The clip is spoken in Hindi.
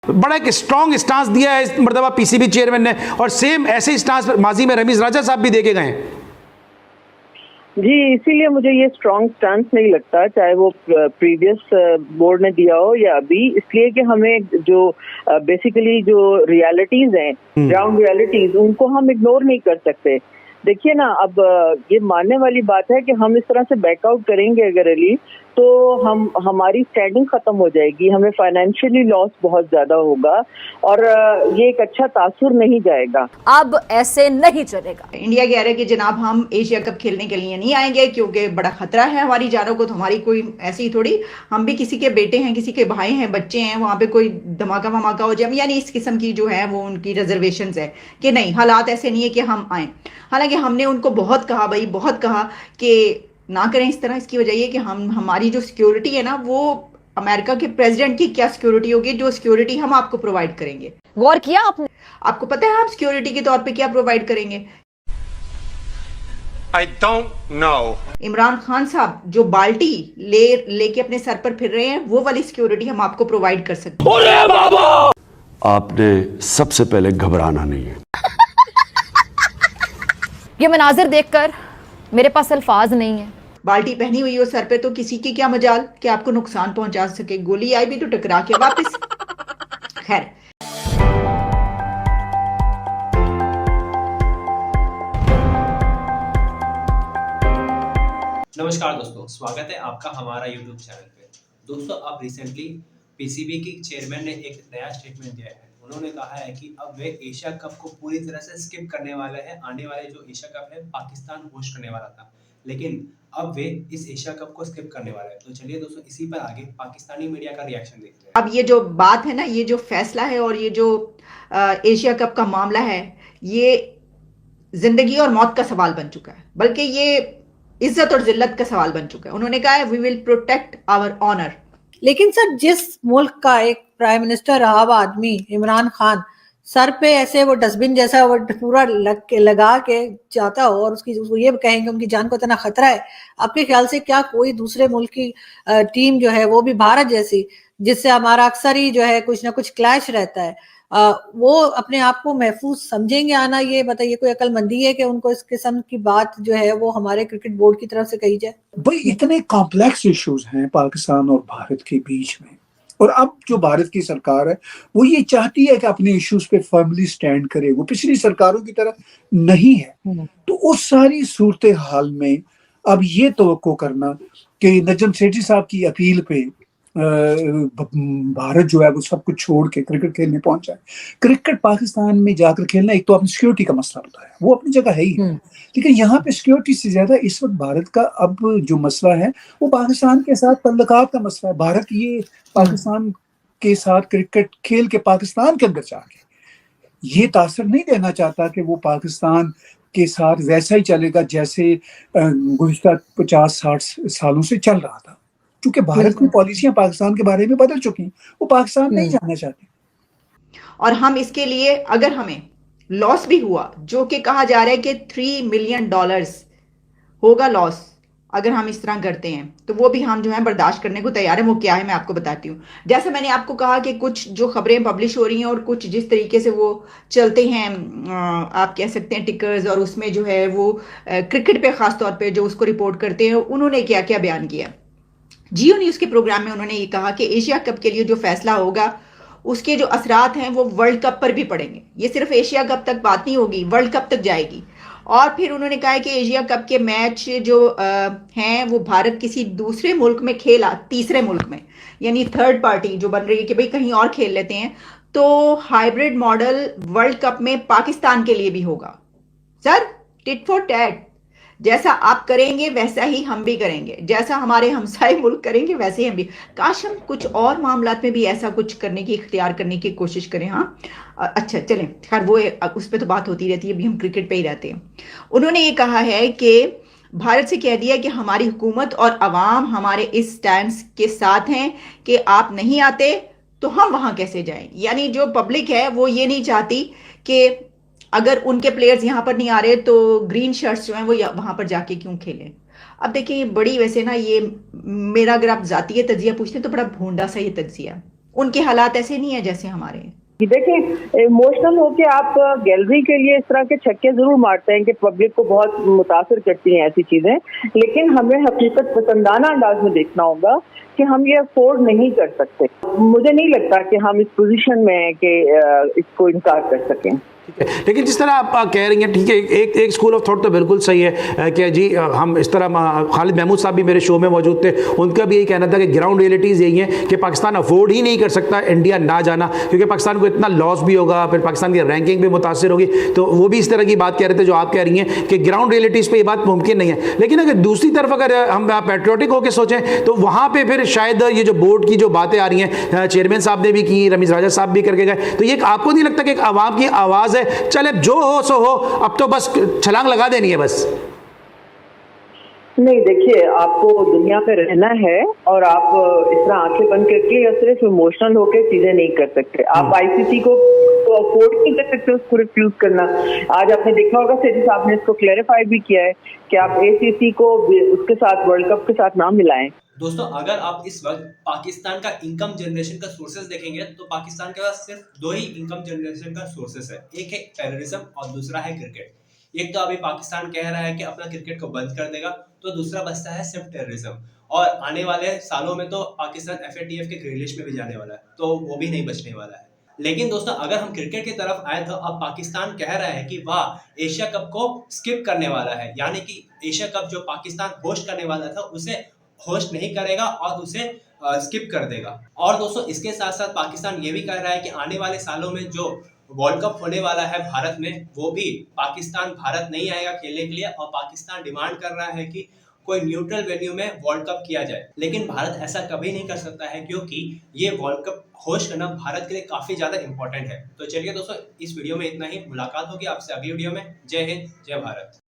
बड़ा एक स्ट्रांग स्टांस दिया है इस मर्तबा पीसीबी चेयरमैन ने, और सेम ऐसे ही स्टांस माजी में रमीज राजा साहब भी देके गए। जी, इसीलिए मुझे ये स्ट्रॉन्ग स्टांस नहीं लगता, चाहे वो प्रीवियस बोर्ड ने दिया हो या अभी, इसलिए कि हमें जो बेसिकली जो रियलिटीज हैं, ग्राउंड रियलिटीज, उनको हम इग्नोर नहीं कर सकते। देखिए ना, अब ये मानने वाली बात है कि हम इस तरह से बैकआउट करेंगे अगर रिलीज, तो हमारी स्टैंडिंग खत्म हो जाएगी, हमें फाइनेंशियली लॉस बहुत ज्यादा होगा और ये एक अच्छा तासुर नहीं जाएगा। अब ऐसे नहीं चलेगा। इंडिया कह रहा है कि जनाब हम एशिया कप खेलने के लिए नहीं आएंगे क्योंकि बड़ा खतरा है हमारी जानों को। तो हमारी कोई ऐसी थोड़ी, हम भी किसी के बेटे हैं, किसी के भाई हैं, बच्चे हैं, वहां पे कोई धमाका वमाका हो जाए, यानी इस किस्म की जो है वो उनकी रिजर्वेशन है कि नहीं, हालात ऐसे नहीं है कि हम आए। हालांकि हमने उनको बहुत कहा भाई, बहुत कहा कि ना करें इस तरह। इसकी वजह ये कि हमारी जो सिक्योरिटी है ना, वो अमेरिका के प्रेसिडेंट की क्या सिक्योरिटी होगी जो सिक्योरिटी हम आपको प्रोवाइड करेंगे। गौर किया आपने? आपको पता है हम सिक्योरिटी के तौर पे क्या प्रोवाइड करेंगे? I don't know. Imran Khan साहब जो बाल्टी लेके अपने सर पर फिर रहे हैं, वो वाली सिक्योरिटी हम आपको प्रोवाइड कर सकते हैं। अरे बाबा, आपने सबसे पहले घबराना नहीं है। ये मनाजिर देखकर मेरे पास अल्फाज नहीं है। बाल्टी पहनी हुई हो सर पे तो किसी की क्या मजाल कि आपको नुकसान पहुंचा सके। गोली आई भी तो टकरा के वापस। खैर, नमस्कार दोस्तों, स्वागत है आपका हमारा YouTube चैनल पे। दोस्तों, अब रिसेंटली पीसीबी की चेयरमैन ने एक नया स्टेटमेंट दिया है। उन्होंने कहा है कि अब वे एशिया कप को पूरी तरह से स्किप करने वाले हैं। आने वाले जो एशिया कप है पाकिस्तान होस्ट करने वाला था, लेकिन अब वे इस एशिया कप को स्किप करने वाले हैं। तो चलिए दोस्तों, इसी पर आगे पाकिस्तानी मीडिया का रिएक्शन देखते हैं। अब ये जो बात है ना, ये जो फैसला है और ये जो एशिया कप का मामला है, ये जिंदगी और मौत का सवाल बन चुका है, बल्कि ये इज्जत और जिल्लत का सवाल बन चुका है। उन्होंने कहा है we will protect our honour. लेकिन सर, जिस मुल्क का एक प्राइम मिनिस्टर रहा हुआ आदमी इमरान खान सर पे ऐसे वो डस्टबिन जैसा वो पूरा लगा के जाता हो और उसको ये कहेंगे उनकी जान को इतना खतरा है, आपके ख्याल से क्या कोई दूसरे मुल्क की टीम जो है, वो भी भारत जैसी, जिससे हमारा अक्सर ही जो है कुछ ना कुछ क्लैश रहता है, वो अपने आप को महफूज समझेंगे आना? ये बताइए, कोई अक्लमंदी है कि उनको इस किस्म की बात जो है वो हमारे क्रिकेट बोर्ड की तरफ से कही जाए? भाई, इतने कॉम्प्लेक्स इश्यूज हैं पाकिस्तान और भारत के बीच में, और अब जो भारत की सरकार है वो ये चाहती है कि अपने इश्यूज पे फर्मली स्टैंड करे, वो पिछली सरकारों की तरह नहीं है। तो उस सारी सूरत हाल में अब ये तवक्को करना कि नजम सेठी साहब की अपील पे भारत जो है वो सब कुछ छोड़ के क्रिकेट खेलने पहुंचा है। क्रिकेट पाकिस्तान में जाकर खेलना एक तो अपनी सिक्योरिटी का मसला होता है, वो अपनी जगह है ही है, लेकिन यहाँ पे सिक्योरिटी से ज्यादा इस वक्त भारत का अब जो मसला है वो पाकिस्तान के साथ तल्लुकात का मसला है। भारत ये पाकिस्तान के साथ क्रिकेट खेल के पाकिस्तान के अंदर जाके ये तासर नहीं देना चाहता कि वो पाकिस्तान के साथ वैसा ही चलेगा जैसे गुज़िश्ता 50-60 सालों से चल रहा था, क्योंकि भारत की पॉलिसियां पाकिस्तान के बारे में बदल चुकी हैं, वो पाकिस्तान नहीं जाना चाहते। और हम इसके लिए, अगर हमें लॉस भी हुआ, जो कि कहा जा रहा है कि $3 मिलियन होगा लॉस अगर हम इस तरह करते हैं, तो वो भी हम जो है बर्दाश्त करने को तैयार है। वो क्या है मैं आपको बताती हूँ। जैसे मैंने आपको कहा कि कुछ जो खबरें पब्लिश हो रही हैं और कुछ जिस तरीके से वो चलते हैं, आप कह सकते हैं टिकर्स, और उसमें जो है वो क्रिकेट पे खास तौर पे जो उसको रिपोर्ट करते हैं, उन्होंने क्या क्या बयान किया। जियो न्यूज़ के प्रोग्राम में उन्होंने ये कहा कि एशिया कप के लिए जो फैसला होगा उसके जो असरात हैं वो वर्ल्ड कप पर भी पड़ेंगे। ये सिर्फ एशिया कप तक बात नहीं होगी, वर्ल्ड कप तक जाएगी। और फिर उन्होंने कहा कि एशिया कप के मैच जो हैं वो भारत किसी दूसरे मुल्क में खेला, तीसरे मुल्क में, यानी थर्ड पार्टी जो बन रही है कि भाई कहीं और खेल लेते हैं, तो हाइब्रिड मॉडल वर्ल्ड कप में पाकिस्तान के लिए भी होगा। सर, टिट फॉर टैट, जैसा आप करेंगे वैसा ही हम भी करेंगे, जैसा हमारे हमसाए मुल्क करेंगे वैसे ही हम भी। काश हम कुछ और मामलात में भी ऐसा कुछ करने की, इख्तियार करने की कोशिश करें। हाँ, अच्छा चलें, खैर वो उस पर तो बात होती रहती है, अभी हम क्रिकेट पे ही रहते हैं। उन्होंने ये कहा है कि भारत से कह दिया कि हमारी हुकूमत और अवाम हमारे इस स्टैंड के साथ हैं कि आप नहीं आते तो हम वहां कैसे जाएं। यानी जो पब्लिक है वो ये नहीं चाहती कि अगर उनके प्लेयर्स यहाँ पर नहीं आ रहे तो ग्रीन शर्ट्स जो हैं वो वहां पर जाके क्यों खेलें। अब देखिए, ये बड़ी, वैसे ना, ये मेरा अगर आप जातीय तज्जिया पूछते हैं तो बड़ा भोंडा सा ये तज्जिया। उनके हालात ऐसे नहीं है जैसे हमारे हैं। देखिए, इमोशनल होके आप गैलरी के लिए इस तरह के छक्के जरूर मारते हैं कि पब्लिक को बहुत मुतासर करती हैं ऐसी चीजें, लेकिन हमें हकीकत पसंदाना अंदाज में देखना होगा कि हम ये अफोर्ड नहीं कर सकते। मुझे नहीं लगता कि हम इस पोजीशन में हैं कि इसको इनकार कर सकें। लेकिन जिस तरह आप कह रही हैं, ठीक है, एक स्कूल ऑफ थॉट तो बिल्कुल सही है कि जी हम इस तरह, खालिद महमूद साहब भी मेरे शो में मौजूद थे, उनका भी यही कहना था कि ग्राउंड रियलिटीज़ यही है कि पाकिस्तान अफोर्ड ही नहीं कर सकता इंडिया ना जाना, क्योंकि पाकिस्तान को इतना लॉस भी होगा, फिर पाकिस्तान की रैंकिंग भी मुतासर होगी। तो वो भी इस तरह की बात कह रहे थे जो आप कह रही हैं कि ग्राउंड रियलिटीज़ पर ये बात मुमकिन नहीं है। लेकिन अगर दूसरी तरफ अगर हम पैट्रियोटिक होकर सोचें तो वहाँ पर फिर शायद ये जो बोर्ड की जो बातें आ रही हैं, चेयरमैन साहब ने भी की, रमीज़ राजा साहब भी करके गए, तो ये आपको नहीं लगता कि एक आवाम की आवाज़ है, चले जो हो सो हो, अब तो बस छलांग लगा देनी है बस? नहीं, देखिए, आपको दुनिया पे रहना है और आप इस तरह आंखें बंद करके या सिर्फ इमोशनल होकर चीजें नहीं कर सकते। आप आईसीसी को अफोर्ड नहीं कर सकते उसको रिफ्यूज करना। आज आपने देखा होगा सेठी साहब ने इसको क्लैरिफाई भी किया है कि आप एसीसी को उसके साथ, वर्ल्ड कप के साथ ना मिलाएं। दोस्तों, अगर आप इस वक्त पाकिस्तान का इनकम जनरेशन का सोर्सेज देखेंगे तो पाकिस्तान के पास सिर्फ दो ही इनकम जनरेशन का सोर्सेज है, एक है टेररिज्म और दूसरा है क्रिकेट। एक तो अभी पाकिस्तान कह रहा है कि अपना क्रिकेट को बंद कर देगा, तो दूसरा बचता है सिर्फ टेररिज्म। और आने वाले सालों में तो पाकिस्तान FATF के ग्रे लिस्ट में भी जाने वाला है, तो वो भी नहीं बचने वाला है। लेकिन दोस्तों, अगर हम क्रिकेट की तरफ आए तो अब पाकिस्तान कह रहा है कि वह एशिया कप को स्किप करने वाला है, यानी कि एशिया कप जो पाकिस्तान होस्ट करने वाला था उसे होस्ट नहीं करेगा और उसे स्किप कर देगा। और दोस्तों, इसके साथ साथ पाकिस्तान ये भी कह रहा है कि आने वाले सालों में जो वर्ल्ड कप होने वाला है भारत में, वो भी पाकिस्तान भारत नहीं आएगा खेलने के लिए, और पाकिस्तान डिमांड कर रहा है कि कोई न्यूट्रल वेन्यू में वर्ल्ड कप किया जाए। लेकिन भारत ऐसा कभी नहीं कर सकता है, क्योंकि ये वर्ल्ड कप होस्ट करना भारत के लिए काफी ज्यादा इंपॉर्टेंट है। तो चलिए दोस्तों, इस वीडियो में इतना ही। मुलाकात होगी आपसे अगली वीडियो में। जय हिंद, जय भारत।